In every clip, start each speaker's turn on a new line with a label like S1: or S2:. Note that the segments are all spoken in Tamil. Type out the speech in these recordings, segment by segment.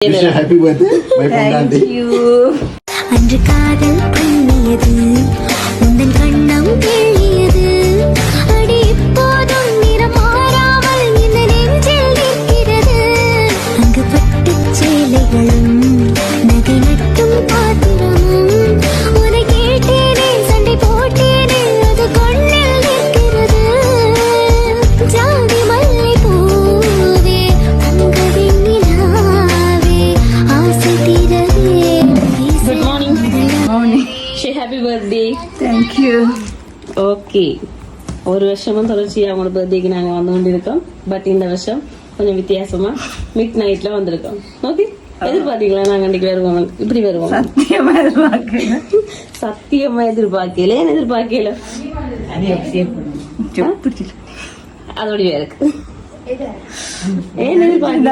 S1: Happy birthday, my
S2: Thank
S1: Pondandi.
S2: you.
S3: அன்று காதல் பண்ணியது உந்தன் கண்ணம் கிழியது அடி இப்போதும் நிறம் மாறாமல் இந்த நெஞ்சில் நிற்கிறது அங்கு பட்டுச் சேலைகளும் நகை நட்டும் பாத்திரமும் உன்னை கேட்டேனே சண்டை போட்டேனே அது கண்ணில் நிற்கிறது ஜாதி மல்லி பூவே தங்க வெண்ணிலாவே ஆசை தீரவே
S2: Good morning.
S3: morning.
S2: Say happy birthday.
S3: Thank you.
S2: Okay, ஒரு வருஷமும் தொடர்ச்சியாக அவங்களோட பர்த்டேக்கு நாங்கள் வந்து கொண்டிருக்கோம். பட் இந்த வருஷம் கொஞ்சம் வித்தியாசமா மிட் நைட்ல வந்திருக்கோம். ஓகே, எதிர்பார்த்தீங்களா நாங்கள் அன்றைக்கு வருவோம், இப்படி வருவோம்?
S3: சத்தியமா எதிர்பார்க்கல.
S2: சத்தியமா எதிர்பார்க்கல. ஏன் எதிர்பார்க்கல? அதோடய இருக்கு. ஏன் எதிர்பார்க்கல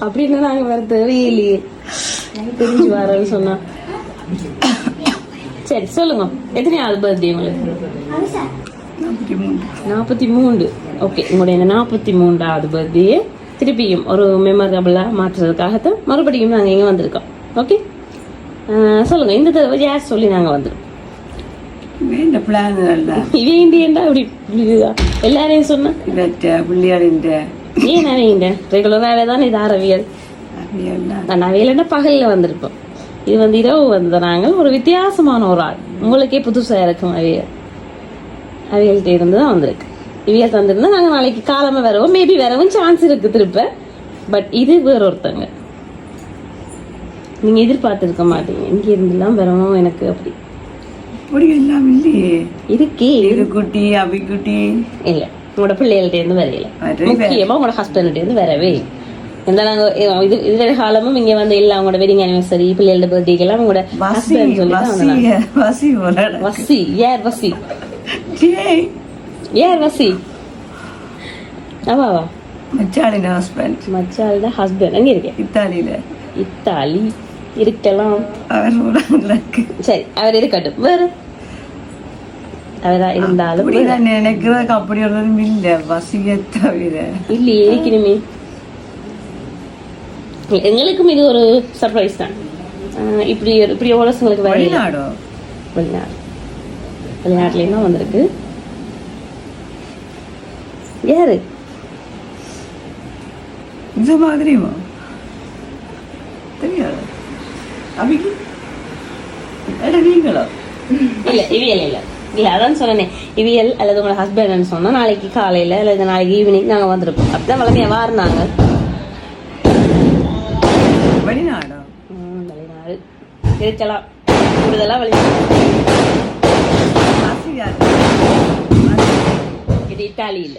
S2: அப்படின்னு நாங்க வேற தேவையில்லையே, தெரிஞ்சு வரேன்னு சொன்னா. சரி சொல்லுங்க, எத்தனையாவது பர்த்டே உங்களுக்கு? 43. ஓகே, உங்களுடைய இந்த 43வது பர்த்டே திருப்பியும் ஒரு மெமரபிளா மாற்றுறதுக்காகத்தான் மறுபடியும் நாங்க இங்க வந்திருக்கோம். ஓகே, சொல்லுங்க, இந்த தடவை யார் சொல்லி நாங்க வந்துருக்கோம்? இவன் இந்தியன்டா இப்படி எல்லாரையும் சொன்னா ஏன் நிறைய ரெகுலராகவே தான் இது அறவியல். நான் அவியல்னா பகலில் வந்திருப்போம். இது வந்து இரவு வந்த நாங்கள் ஒரு வித்தியாசமான ஒரு ஆள், உங்களுக்கே புதுசாக இருக்கும். அவியல்கிட்ட இருந்து தான் வந்திருக்கு. இவியல் தந்திருந்தா நாங்கள் நாளைக்கு காலமாக வரவும் மேபி வரவும் சான்ஸ் இருக்கு திருப்ப. பட் இது வேற ஒருத்தங்க, நீங்க எதிர்பார்த்துருக்க மாட்டீங்க. இங்க இருந்துலாம் வரவும் எனக்கு அப்படி இருக்கே.
S4: குட்டி அபிக்குட்டி
S2: இல்ல, உங்களோட பிள்ளைகள்ட்ட இருந்து வரையில, முக்கியமா உங்களோட ஹஸ்பண்ட்கிட்ட இருந்து வரவே இந்த நாங்க இது காலமும் இங்க வந்து எல்லாம் உங்களோட வெட்டிங் அனிவர்சரி, பிள்ளைகளோட பர்த்டேக்கு எல்லாம் உங்களோட ஹஸ்பண்ட் சொல்லி வசி. யார் வசி? யார் வசி? அவாவா
S4: மச்சாளின் ஹஸ்பண்ட்.
S2: மச்சாளோட ஹஸ்பண்ட் எங்க இருக்கேன்? இத்தாலி இருக்கலாம். சரி, அவர் இருக்கட்டும். வேறு அவரா இருந்தாலும்
S4: நினைக்கிறதுக்கு அப்படி ஒரு இல்ல, வசிய தவிர
S2: இல்லையே இருக்கணுமே. எங்களுக்கும் இது ஒரு சர்ப்ரைஸ் தான். இப்படி உலசங்களுக்கு வேற வெளிநாட்டுல தான் வந்திருக்கு. யாரு
S4: இந்த மாதிரியுமா தெரியாது. அபிக்கு நீங்களா?
S2: இல்ல, இவியல் இல்ல. இல்ல, அதான் சொன்னேன், இவியல் அல்லது உங்களோட ஹஸ்பண்ட் சொன்னா நாளைக்கு காலையில அல்லது நாளைக்கு ஈவினிங் நாங்க வந்திருப்போம். அப்படிதான் வளமையா வாரினாங்க.
S4: வெளிநாடா?
S2: வெளிநாடு இருக்கலாம், கூடுதலா வெளிநாடு. இது இத்தாலி இல்ல.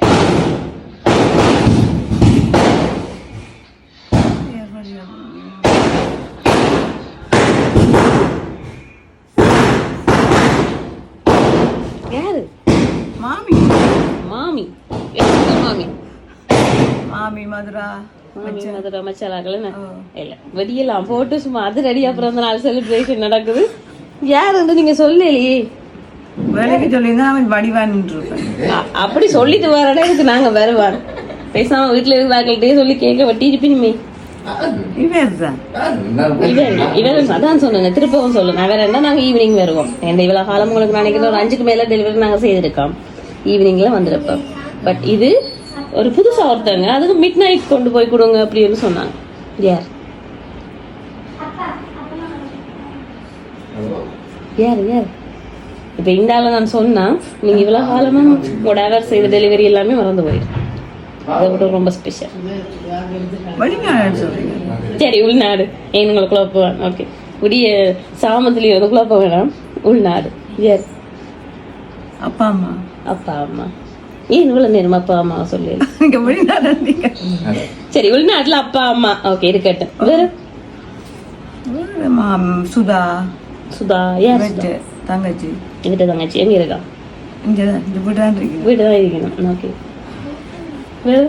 S2: யாரு?
S4: மாமி.
S2: மாமி மாமி
S4: மாமி மதுரா.
S2: மதுரை மச்சாலாக்கள் இல்ல, வெடியெல்லாம் போட்டு சும்மா அது ரெடி. அப்புறம் அந்த நாள் செலிப்ரேஷன் நடக்குது. யாரு நீங்க சொல்லலையே?
S4: வேலைக்கு சொல்லியிருந்தா அவன் வடிவான்.
S2: அப்படி சொல்லிட்டு வர இடத்துக்கு நாங்க வருவான். பேசாம வீட்டுல இருந்தாக்கிட்டே சொல்லி கேட்க வட்டி இருப்பினுமே. இவன் அதான் சொன்னுங்க, திருப்பவும் சொல்லுங்க. வேற என்ன, நாங்க ஈவினிங் வருவோம். எந்த இவ்வளவு காலம் உங்களுக்கு நினைக்கிற ஒரு 5க்கு மேல டெலிவரி நாங்க செய்திருக்கோம். ஈவினிங்ல வந்திருப்போம். பட் இது ஒரு புதுசா ஒருத்தங்க அதுக்கு மிட் நைட் கொண்டு போய் கொடுங்க அப்படின்னு சொன்னாங்க. யார் யார் யார்? இப்ப இந்த ஆள நான் சொன்னா நீங்க இவ்வளவு காலமா உங்களோட அவர் செய்த டெலிவரி எல்லாமே மறந்து போயிடும். அதை விட ரொம்ப ஸ்பெஷல். சரி, உள்நாடு. ஏன் உங்களை குழப்பம்? ஓகே, உடைய சாமத்துலயும் வந்து குழப்பம் வேணாம். உள்நாடு. யார்?
S4: அப்பா அம்மா.
S2: அப்பா அம்மா. ஏன் இவ்வளவு நேரம் அப்பா அம்மா சொல்லி? சரி, உள்நாட்டுல அப்பா அம்மா. ஓகே, இருக்கட்டும். வேற?
S4: சுதா.
S2: சுதா யார்?
S4: தங்கச்சி.
S2: எங்கிட்ட தங்கச்சி எங்க இருக்கா? வீட்டுதான் இருக்கணும். ஓகே, வேற?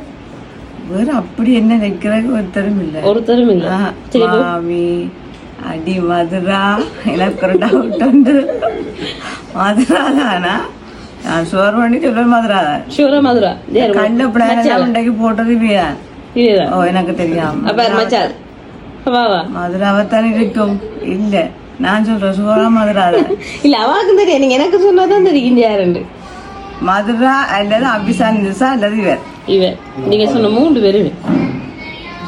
S4: வேற அப்படி என்ன நினைக்கிறது ஒருத்தரும் இல்ல. மாமி அடி மதுரா. எனக்கு ஒரு டவுட் வந்து மதுரா தானா? நான் சோறு பண்ணி சொல்லுவேன் மதுரா தான்.
S2: மதுரா
S4: கண்ண பிளான் போட்டது
S2: இதுதான்
S4: ஓ எனக்கு தெரியாம
S2: அப்ப மச்சான் அவாவா
S4: மதுராவத்தான் இருக்கும் இல்ல நான் சொல்றேன் சுவரா மதுரா
S2: இல்ல அவாவுக்கும் தெரியும் நீங்க எனக்கு சொன்னாதான் தெரியும் யாருண்டு
S4: மதுரா அல்லது அபிசான் நிசா அல்லது
S2: இவர் நீங்க சொன்ன 3 பேரு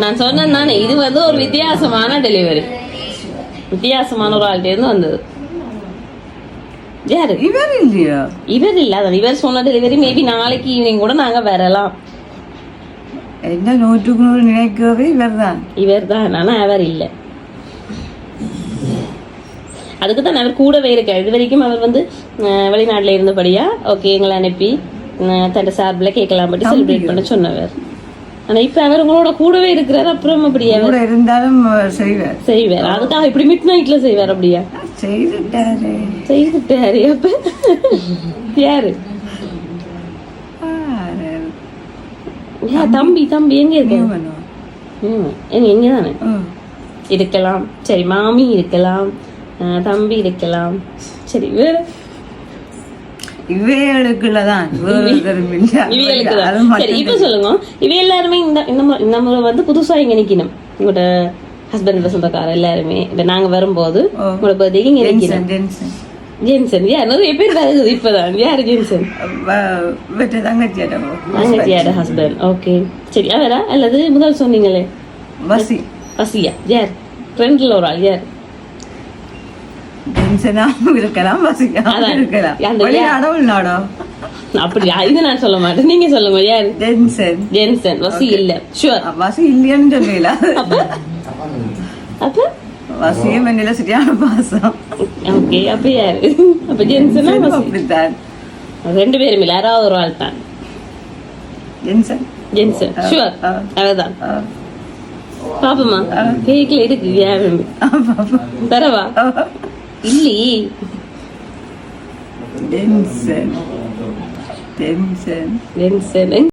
S2: நான் சொன்னேன் தானே இது வந்து ஒரு வித்தியாசமான டெலிவரி வித்தியாசமான ஒரு ஆள்கிட்ட இருந்து வந்தது யாரு
S4: இவர் இல்லையா
S2: இவர் இல்ல அதான் இவர் சொன்ன டெலிவரி மேபி நாளைக்கு ஈவினிங் கூட நாங்க வரலாம்
S4: என்ன 100% நினைக்கவே
S2: இவர் தான் ஆனா அவர் இல்ல அதுக்கு தான் அவர் கூடவே இருக்கார் இது வரைக்கும் அவர் வந்து வெளிநாட்டுல இருந்தபடியா ஓகே எங்களை அனுப்பி தன் சார்பில் கேட்கலாம் பற்றி செலிப்ரேட் பண்ண சொன்னவர் ஆனா இப்ப அவர் உங்களோட கூடவே இருக்கிறார் அப்புறம் அப்படியா
S4: கூட இருந்தாலும் செய்வார்
S2: அதுக்காக இப்படி மிட் நைட்ல செய்வார் அப்படியா செய்துட்டாரு அப்ப யாரு தம்பி எங்க இருக்க எங்கதானே இருக்கலாம் சரி மாமி இருக்கலாம் தம்பி இருக்கலாம் சரி வேற
S4: இவைகளுக்குள்ளதான்
S2: இப்ப சொல்லுங்க இவ எல்லாருமே இந்த முறை வந்து புதுசா இங்க நிக்கணும் உங்களோட ஹஸ்பண்ட் சொந்தக்கார எல்லாருமே இப்ப நாங்க வரும்போது உங்களோட பர்த்டேக்கு இங்க நிக்கணும் ஜென்சன் யார் நிறைய பேர் வருது இப்பதான் யாரு ஜென்சன் தங்கச்சியாட ஹஸ்பண்ட் ஓகே சரி அவரா அல்லது முதல் சொன்னீங்களே வசியா யார் ஃப்ரெண்ட்ல ஒரு ஆள் யார்
S4: இருக்கலாம்
S2: அப்படி இது நான் சொல்ல மாட்டேன் நீங்க சொல்லுங்க யாரு ஜென்சன் வசி இல்ல ஷுவர்
S4: வசி இல்லையான்னு சொல்லல
S2: அப்ப
S4: வசியம் என்னில சரியான பாசம்
S2: ஓகே அப்ப யாரு அப்ப ஜென்சன்
S4: அப்படித்தான்
S2: 2 பேரும் இல்ல யாராவது ஒரு ஆள் தான் ஜென்சன் ஷுவர் அவர்தான் பாப்பமா கேக்ல இருக்கு யாரு தரவா இல்லையே
S4: டென்சன்